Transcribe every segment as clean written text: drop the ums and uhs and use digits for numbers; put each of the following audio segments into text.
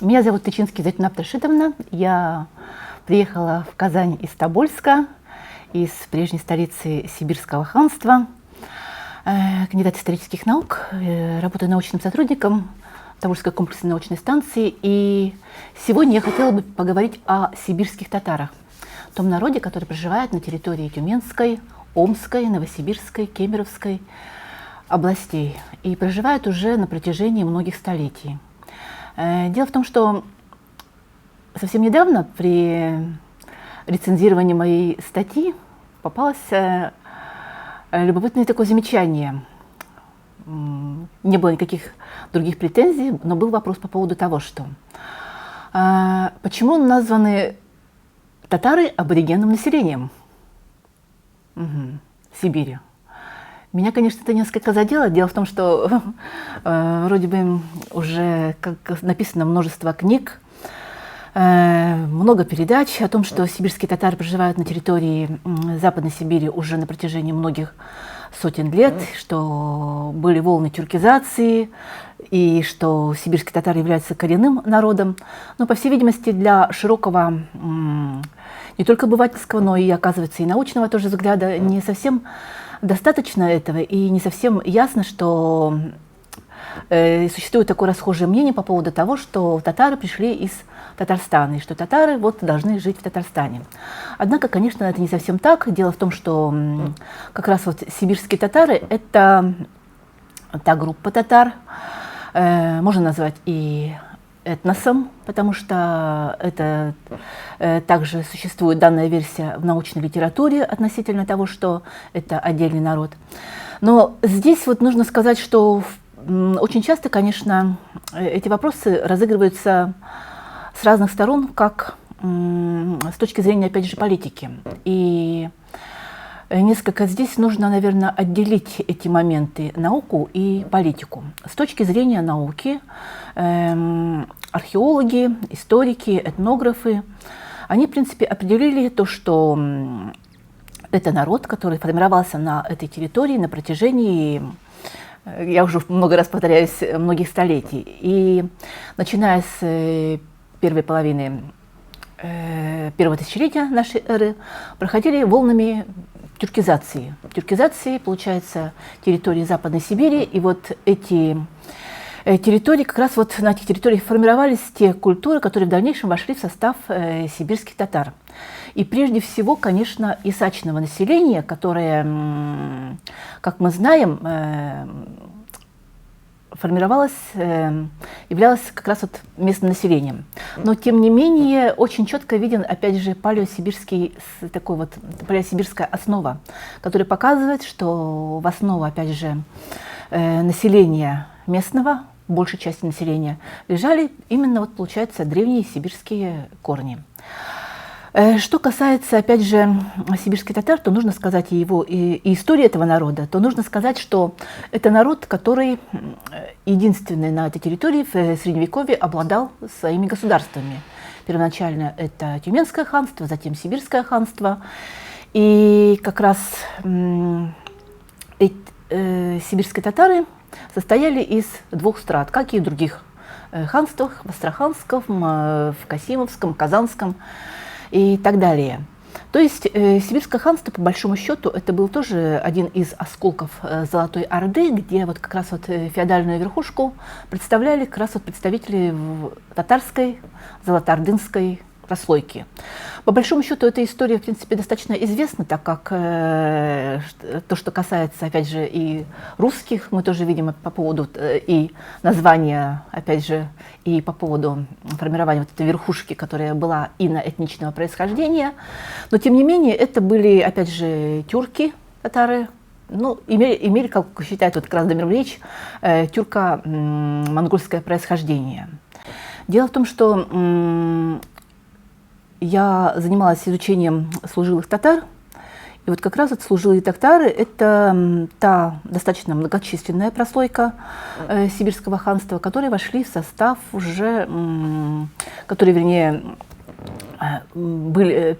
Меня зовут Тычинский Зайтуна Абдрашитовна. Я приехала в Казань из Тобольска, из прежней столицы Сибирского ханства. Кандидат исторических наук, работаю научным сотрудником Тобольской комплексной научной станции. И сегодня я хотела бы поговорить о сибирских татарах, том народе, который проживает на территории Тюменской, Омской, Новосибирской, Кемеровской областей и проживает уже на протяжении многих столетий. Дело в том, что совсем недавно при рецензировании моей статьи попалось любопытное такое замечание. Не было никаких других претензий, но был вопрос по поводу того, что почему названы татары аборигенным населением Сибири. Меня, конечно, это несколько задело. Дело в том, что вроде бы уже как написано множество книг, много передач о том, что сибирские татары проживают на территории Западной Сибири уже на протяжении многих сотен лет, что были волны тюркизации, и что сибирские татары являются коренным народом. Но, по всей видимости, для широкого не только обывательского, но и, оказывается, и научного тоже взгляда не совсем достаточно этого, и не совсем ясно, что существует такое расхожее мнение по поводу того, что татары пришли из Татарстана, и что татары вот должны жить в Татарстане. Однако, конечно, это не совсем так. Дело в том, что как раз вот сибирские татары – это та группа татар, можно назвать и этносом, потому что это также существует данная версия в научной литературе относительно того, что это отдельный народ. Но здесь вот нужно сказать, что очень часто, конечно, эти вопросы разыгрываются с разных сторон, как с точки зрения, опять же, политики. И несколько здесь нужно, наверное, отделить эти моменты, науку и политику. С точки зрения науки, археологи, историки, этнографы, они, в принципе, определили то, что это народ, который формировался на этой территории на протяжении, я уже много раз повторяюсь, многих столетий. И начиная с первой половины первого тысячелетия нашей эры проходили волнами тюркизации. Тюркизации, получается, территории Западной Сибири. И вот эти территории, как раз вот на этих территориях формировались те культуры, которые в дальнейшем вошли в состав сибирских татар. И прежде всего, конечно, исачного населения, которое, как мы знаем, формировалось, являлось как раз вот местным населением. Но, тем не менее, очень четко виден, опять же, палеосибирская основа, которая показывает, что в основу, опять же, населения местного, большей части населения, лежали именно, вот, получается, древние сибирские корни. Что касается, опять же, сибирских татар, то нужно сказать и историю этого народа, то нужно сказать, что это народ, который единственный на этой территории в Средневековье обладал своими государствами. Первоначально это Тюменское ханство, затем Сибирское ханство. И как раз сибирские татары состояли из двух страт, как и в других ханствах, в Астраханском, в Касимовском, Казанском и так далее. То есть Сибирское ханство, по большому счету, это был тоже один из осколков Золотой Орды, где вот как раз вот феодальную верхушку представляли как раз вот представители татарской, золотоордынской прослойки. По большому счету, эта история, в принципе, достаточно известна, так как то, что касается, опять же, и русских, мы тоже видим по поводу и названия, опять же, и по поводу формирования вот этой верхушки, которая была иноэтничного происхождения. Но, тем не менее, это были, опять же, тюрки, татары, ну, имели, как считает вот как раз Дамир Ильич, тюрко-монгольское происхождение. Дело в том, что я занималась изучением служилых татар, и вот как раз вот служилые татары – это та достаточно многочисленная прослойка сибирского ханства, которые вошли в состав уже, которые, вернее, были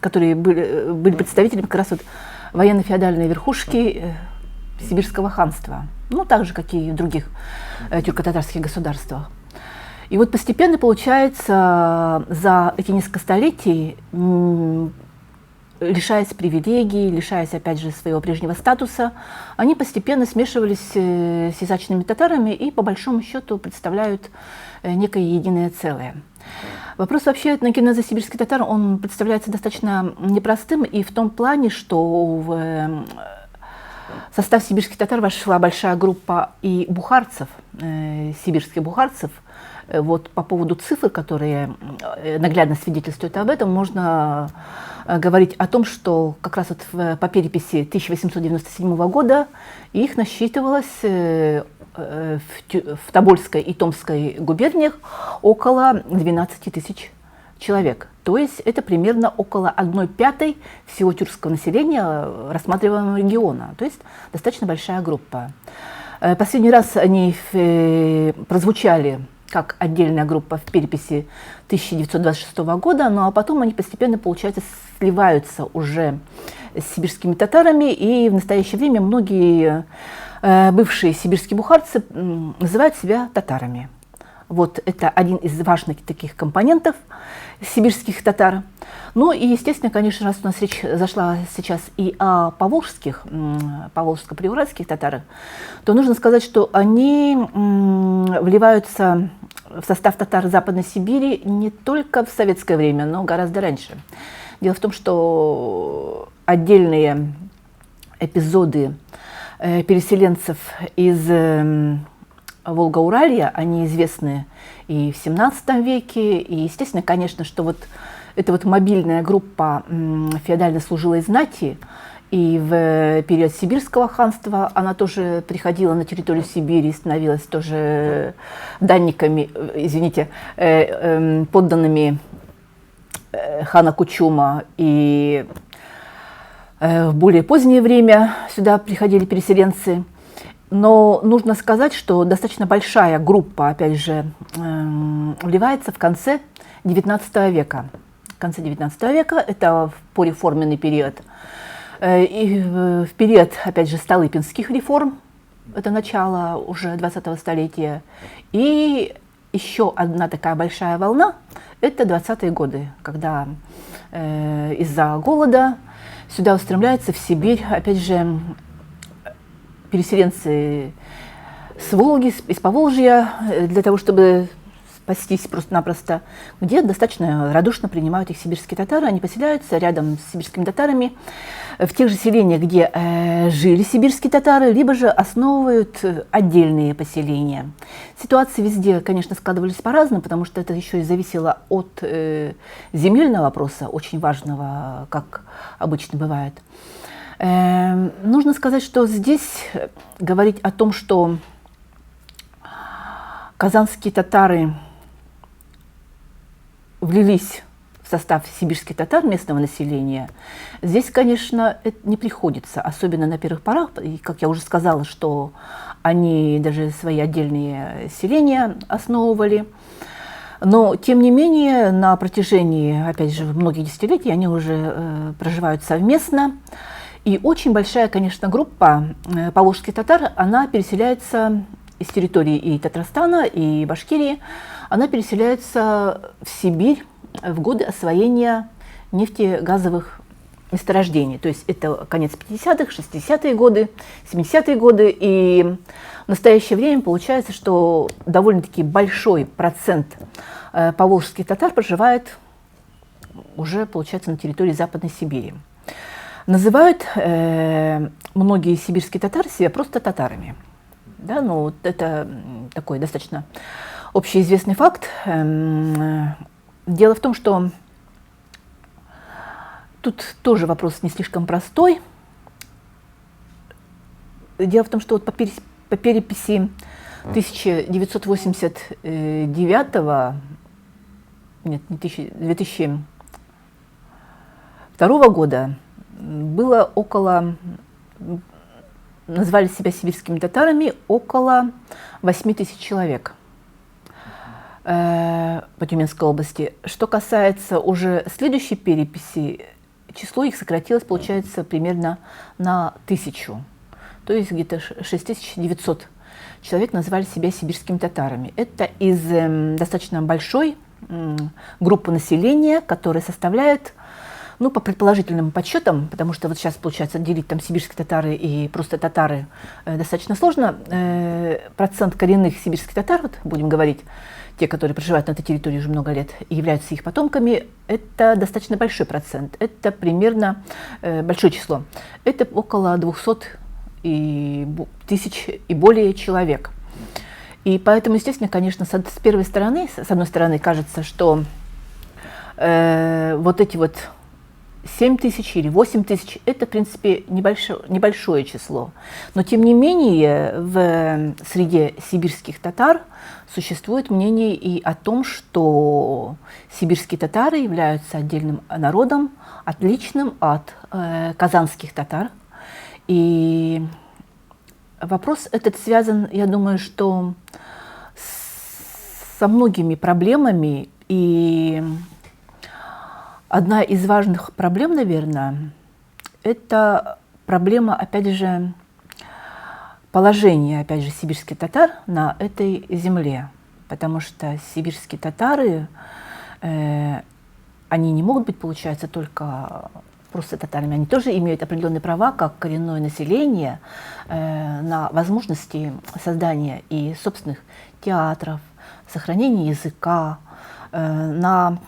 представителями как раз вот военно-феодальной верхушки сибирского ханства, ну, так же, как и в других тюрко-татарских государствах. И вот постепенно, получается, за эти несколько столетий, лишаясь привилегий, лишаясь, опять же, своего прежнего статуса, они постепенно смешивались с язычными татарами и, по большому счету, представляют некое единое целое. Вопрос вообще этногенеза сибирских татар, он представляется достаточно непростым и в том плане, что в состав сибирских татар вошла большая группа и бухарцев, сибирских бухарцев. Вот по поводу цифр, которые наглядно свидетельствуют об этом, можно говорить о том, что как раз вот по переписи 1897 года их насчитывалось в Тобольской и Томской губерниях около 12 тысяч человек. То есть это примерно около 1/5 всего тюркского населения рассматриваемого региона. То есть достаточно большая группа. Последний раз они прозвучали как отдельная группа в переписи 1926 года, ну а потом они постепенно, получается, сливаются уже с сибирскими татарами, и в настоящее время многие бывшие сибирские бухарцы называют себя татарами. Вот это один из важных таких компонентов сибирских татар. Ну и, естественно, конечно, раз у нас речь зашла сейчас и о поволжских, поволжско-приуральских татарах, то нужно сказать, что они вливаются в состав татар Западной Сибири не только в советское время, но гораздо раньше. Дело в том, что отдельные эпизоды переселенцев из Волгоуралья, они известны и в 17 веке, и, естественно, конечно, что вот эта вот мобильная группа феодальной служилой знати, и в период Сибирского ханства она тоже приходила на территорию Сибири, становилась тоже данниками, подданными хана Кучума, и в более позднее время сюда приходили переселенцы. Но нужно сказать, что достаточно большая группа, опять же, вливается в конце XIX века. В конце XIX века, это в пореформенный период. И в период, опять же, столыпинских реформ, это начало уже 20-го столетия. И еще одна такая большая волна – это 20-е годы, когда из-за голода сюда устремляются в Сибирь, опять же, переселенцы с Волги, из Поволжья, для того, чтобы спастись просто-напросто, где достаточно радушно принимают их сибирские татары. Они поселяются рядом с сибирскими татарами в тех же селениях, где жили сибирские татары, либо же основывают отдельные поселения. Ситуации везде, конечно, складывались по-разному, потому что это еще и зависело от земельного вопроса, очень важного, как обычно бывает. Нужно сказать, что здесь говорить о том, что казанские татары влились в состав сибирских татар, местного населения, здесь, конечно, это не приходится, особенно на первых порах. И, как я уже сказала, что они даже свои отдельные селения основывали. Но, тем не менее, на протяжении, опять же, многих десятилетий они уже проживают совместно. И очень большая, конечно, группа поволжских татар, она переселяется из территории и Татарстана, и Башкирии, она переселяется в Сибирь в годы освоения нефтегазовых месторождений. То есть это конец 50-х, 60-е годы, 70-е годы. И в настоящее время получается, что довольно-таки большой процент поволжских татар проживает уже, получается, на территории Западной Сибири. Называют многие сибирские татары себя просто татарами. Да, ну, вот это такой достаточно общеизвестный факт. Дело в том, что тут тоже вопрос не слишком простой. Дело в том, что вот по переписи 1989, нет, не 2002 года было около, назвали себя сибирскими татарами, около 8 тысяч человек по Тюменской области. Что касается уже следующей переписи, число их сократилось, получается, примерно на 1000. То есть где-то 6900 человек называли себя сибирскими татарами. Это из достаточно большой группы населения, которая составляет, ну, по предположительным подсчетам, потому что вот сейчас, получается, делить там сибирские татары и просто татары достаточно сложно, процент коренных сибирских татар, вот будем говорить, те, которые проживают на этой территории уже много лет и являются их потомками, это достаточно большой процент. Это примерно большое число. Это около 200 тысяч и более человек. И поэтому, естественно, конечно, с одной стороны, кажется, что вот эти вот 7 тысяч или 8 тысяч – это, в принципе, небольшое число. Но, тем не менее, в среде сибирских татар существует мнение и о том, что сибирские татары являются отдельным народом, отличным от казанских татар. И вопрос этот связан, я думаю, что со многими проблемами. И одна из важных проблем, наверное, это проблема, опять же, положения, опять же, сибирских татар на этой земле. Потому что сибирские татары, они не могут быть, получается, только просто татарами. Они тоже имеют определенные права, как коренное население, на возможности создания и собственных театров, сохранения языка, на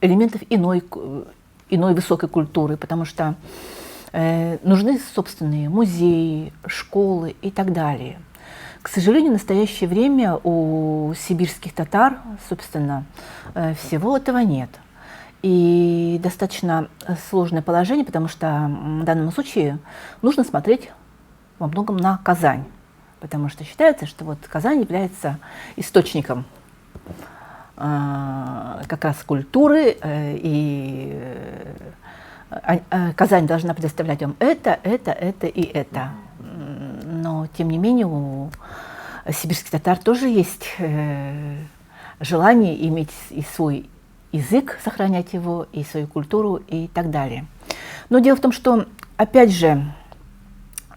элементов иной высокой культуры, потому что нужны собственные музеи, школы и так далее. К сожалению, в настоящее время у сибирских татар, собственно, всего этого нет. И достаточно сложное положение, потому что в данном случае нужно смотреть во многом на Казань, потому что считается, что вот Казань является источником как раз культуры, и Казань должна предоставлять вам это и это. Но, тем не менее, у сибирских татар тоже есть желание иметь и свой язык, сохранять его, и свою культуру, и так далее. Но дело в том, что, опять же,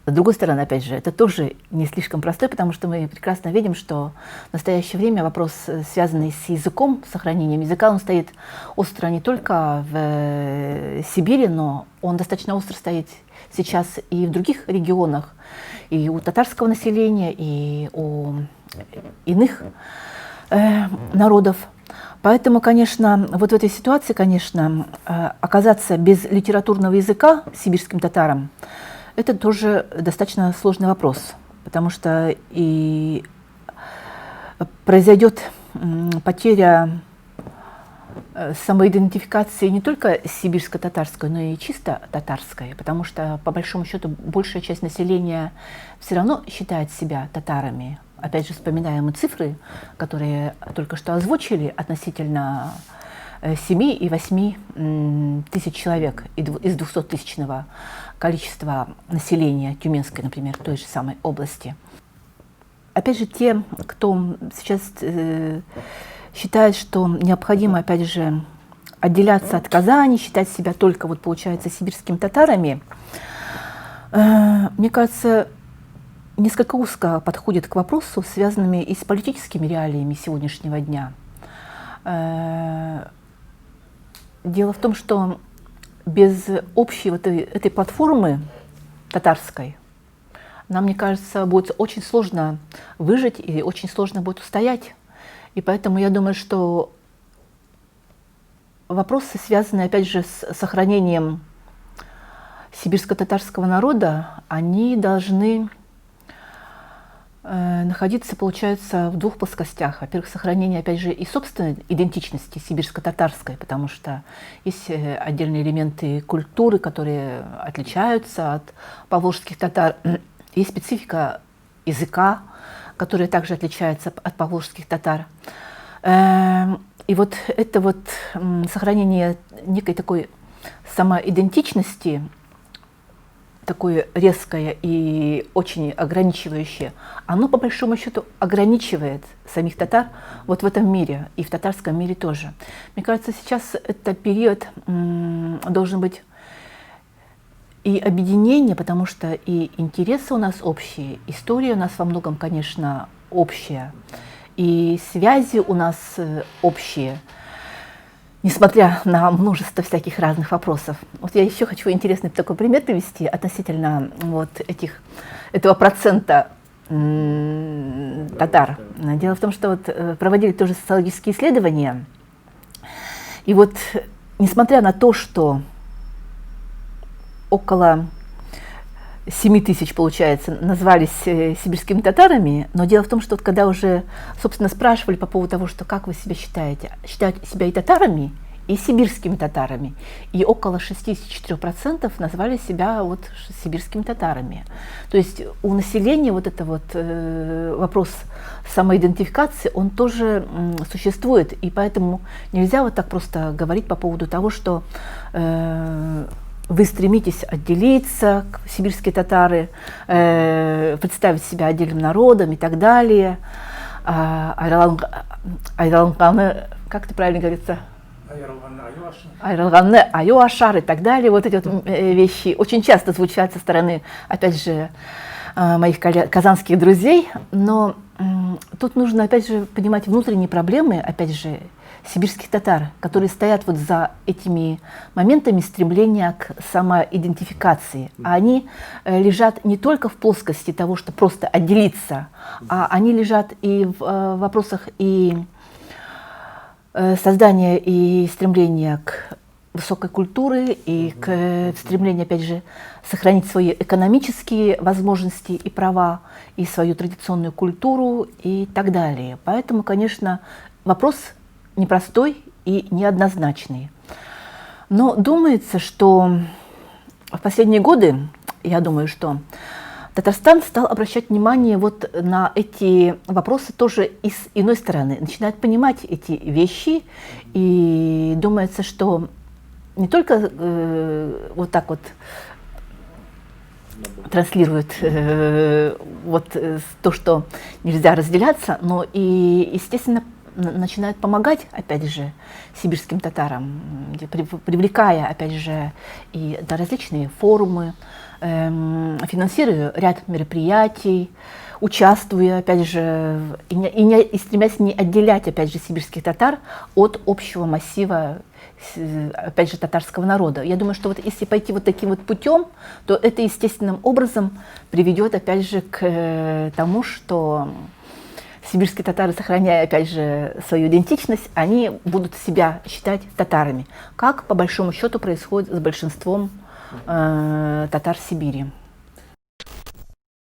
с другой стороны, опять же, это тоже не слишком простой, потому что мы прекрасно видим, что в настоящее время вопрос, связанный с языком, сохранением языка, он стоит остро не только в Сибири, но он достаточно остро стоит сейчас и в других регионах, и у татарского населения, и у иных народов. Поэтому, конечно, вот в этой ситуации, конечно, оказаться без литературного языка сибирским татарам – это тоже достаточно сложный вопрос, потому что и произойдет потеря самоидентификации не только сибирско-татарской, но и чисто татарской, потому что, по большому счету, большая часть населения все равно считает себя татарами. Опять же, вспоминаем мы цифры, которые только что озвучили относительно 7 и 8 тысяч человек из 200-тысячного количества населения Тюменской, например, той же самой области. Опять же, те, кто сейчас считает, что необходимо, опять же, отделяться от Казани, считать себя только, вот, получается, сибирскими татарами, мне кажется, несколько узко подходит к вопросу, связанными и с политическими реалиями сегодняшнего дня. Дело в том, что без общей вот этой платформы татарской нам, мне кажется, будет очень сложно выжить и очень сложно будет устоять. И поэтому я думаю, что вопросы, связанные, опять же, с сохранением сибирско-татарского народа, они должны находиться, получается, в двух плоскостях. Во-первых, сохранение, опять же, и собственной идентичности сибирско-татарской, потому что есть отдельные элементы культуры, которые отличаются от поволжских татар. Есть специфика языка, которая также отличается от поволжских татар. И вот это вот сохранение некой такой самоидентичности, такое резкое и очень ограничивающее, оно по большому счету ограничивает самих татар вот в этом мире и в татарском мире тоже. Мне кажется, сейчас этот период должен быть и объединение, потому что и интересы у нас общие, история у нас во многом, конечно, общая, и связи у нас общие, несмотря на множество всяких разных вопросов. Вот я еще хочу интересный такой пример привести относительно вот этого процента татар. Дело в том, что вот проводили тоже социологические исследования, и вот несмотря на то, что около 7 тысяч, получается, назвались сибирскими татарами, но дело в том, что вот когда уже, собственно, спрашивали по поводу того, что как вы себя считаете себя и татарами, и сибирскими татарами, и около 64% назвали себя вот сибирскими татарами. То есть у населения вот это вот вопрос самоидентификации, он тоже существует, и поэтому нельзя вот так просто говорить по поводу того, что вы стремитесь отделиться, сибирские татары, представить себя отдельным народом и так далее. Как это правильно говорится? Айралганне, Айоашар и так далее. Вот эти вот вещи очень часто звучат со стороны, опять же, моих казанских друзей. Но тут нужно, опять же, понимать внутренние проблемы, опять же, сибирских татар, которые стоят вот за этими моментами стремления к самоидентификации. А они лежат не только в плоскости того, что просто отделиться, а они лежат и в вопросах и создания и стремления к высокой культуре, и к стремлению, опять же, сохранить свои экономические возможности и права, и свою традиционную культуру и так далее. Поэтому, конечно, вопрос непростой и неоднозначный. Но думается, что в последние годы, я думаю, что Татарстан стал обращать внимание вот на эти вопросы тоже и с иной стороны, начинает понимать эти вещи, и думается, что не только вот так вот транслирует вот то, что нельзя разделяться, но и, естественно, начинают помогать, опять же, сибирским татарам, привлекая, опять же, и на различные форумы, финансируя ряд мероприятий, участвуя, опять же, и стремясь не отделять, опять же, сибирских татар от общего массива, опять же, татарского народа. Я думаю, что вот если пойти вот таким вот путем, то это естественным образом приведет, опять же, к тому, что сибирские татары, сохраняя, опять же, свою идентичность, они будут себя считать татарами, как, по большому счету, происходит с большинством татар Сибири.